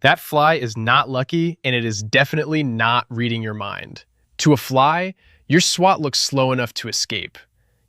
That fly is not lucky, and it is definitely not reading your mind. To a fly, your swat looks slow enough to escape.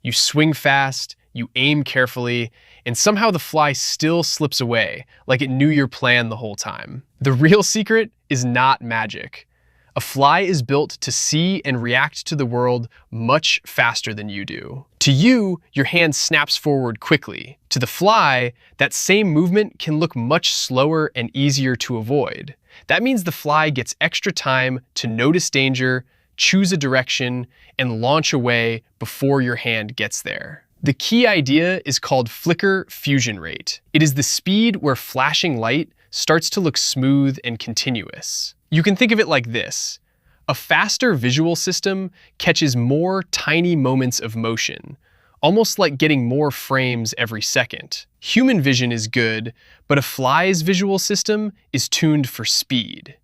You swing fast, you aim carefully, and somehow the fly still slips away, like it knew your plan the whole time. The real secret is not magic. A fly is built to see and react to the world much faster than you do. To you, your hand snaps forward quickly. To the fly, that same movement can look much slower and easier to avoid. That means the fly gets extra time to notice danger, choose a direction, and launch away before your hand gets there. The key idea is called flicker fusion rate. It is the speed where flashing light starts to look smooth and continuous. You can think of it like this. A faster visual system catches more tiny moments of motion, almost like getting more frames every second. Human vision is good, but a fly's visual system is tuned for speed.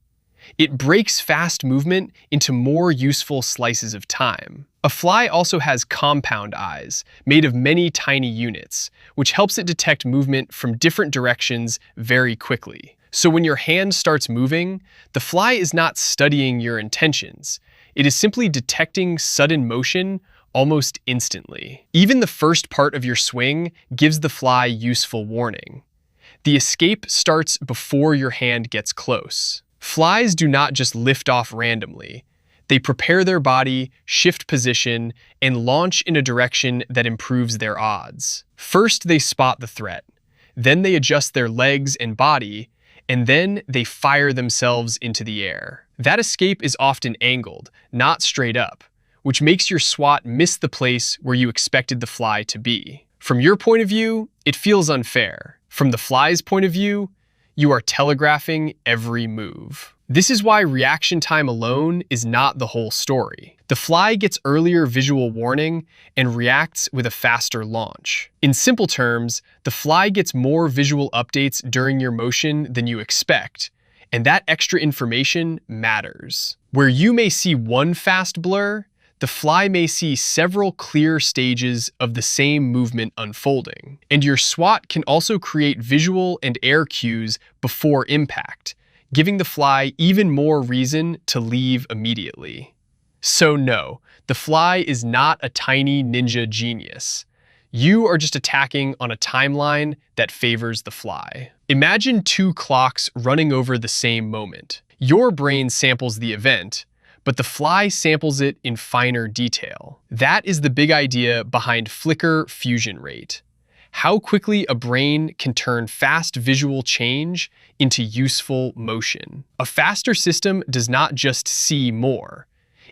It breaks fast movement into more useful slices of time. A fly also has compound eyes, made of many tiny units, which helps it detect movement from different directions very quickly. So when your hand starts moving, the fly is not studying your intentions. It is simply detecting sudden motion almost instantly. Even the first part of your swing gives the fly useful warning. The escape starts before your hand gets close. Flies do not just lift off randomly. They prepare their body, shift position, and launch in a direction that improves their odds. First, they spot the threat. Then they adjust their legs and body, and then they fire themselves into the air. That escape is often angled, not straight up, which makes your swat miss the place where you expected the fly to be. From your point of view, it feels unfair. From the fly's point of view, you are telegraphing every move. This is why reaction time alone is not the whole story. The fly gets earlier visual warning and reacts with a faster launch. In simple terms, the fly gets more visual updates during your motion than you expect, and that extra information matters. Where you may see one fast blur, the fly may see several clear stages of the same movement unfolding. And your swat can also create visual and air cues before impact, giving the fly even more reason to leave immediately. So no, the fly is not a tiny ninja genius. You are just attacking on a timeline that favors the fly. Imagine two clocks running over the same moment. Your brain samples the event, but the fly samples it in finer detail. That is the big idea behind flicker fusion rate. How quickly a brain can turn fast visual change into useful motion. A faster system does not just see more.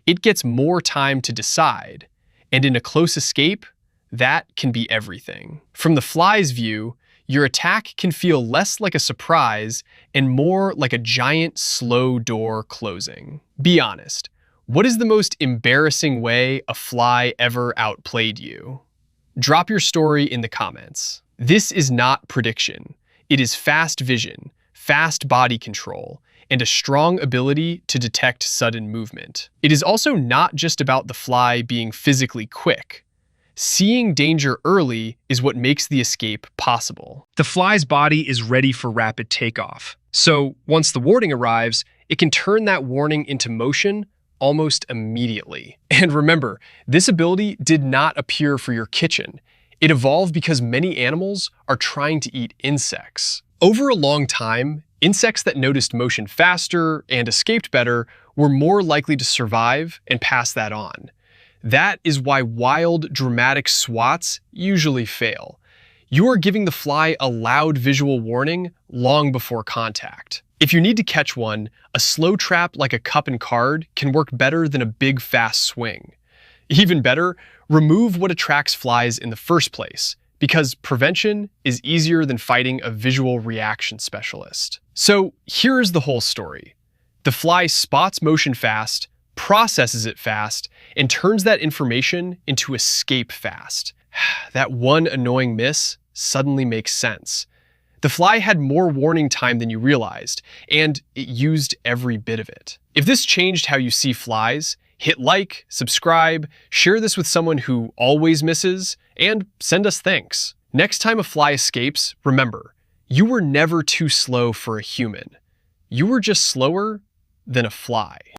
It gets more time to decide. And in a close escape, that can be everything. From the fly's view, your attack can feel less like a surprise and more like a giant slow door closing. Be honest, what is the most embarrassing way a fly ever outplayed you? Drop your story in the comments. This is not prediction. It is fast vision, fast body control, and a strong ability to detect sudden movement. It is also not just about the fly being physically quick. Seeing danger early is what makes the escape possible. The fly's body is ready for rapid takeoff. So once the warning arrives, it can turn that warning into motion almost immediately. And remember, this ability did not appear for your kitchen. It evolved because many animals are trying to eat insects. Over a long time, insects that noticed motion faster and escaped better were more likely to survive and pass that on. That is why wild, dramatic swats usually fail. You are giving the fly a loud visual warning long before contact. If you need to catch one, a slow trap like a cup and card can work better than a big fast swing. Even better, remove what attracts flies in the first place, because prevention is easier than fighting a visual reaction specialist. So here's the whole story. The fly spots motion fast, processes it fast, and turns that information into escape fast. That one annoying miss suddenly makes sense. The fly had more warning time than you realized, and it used every bit of it. If this changed how you see flies, hit like, subscribe, share this with someone who always misses, and send us thanks. Next time a fly escapes, remember, you were never too slow for a human. You were just slower than a fly.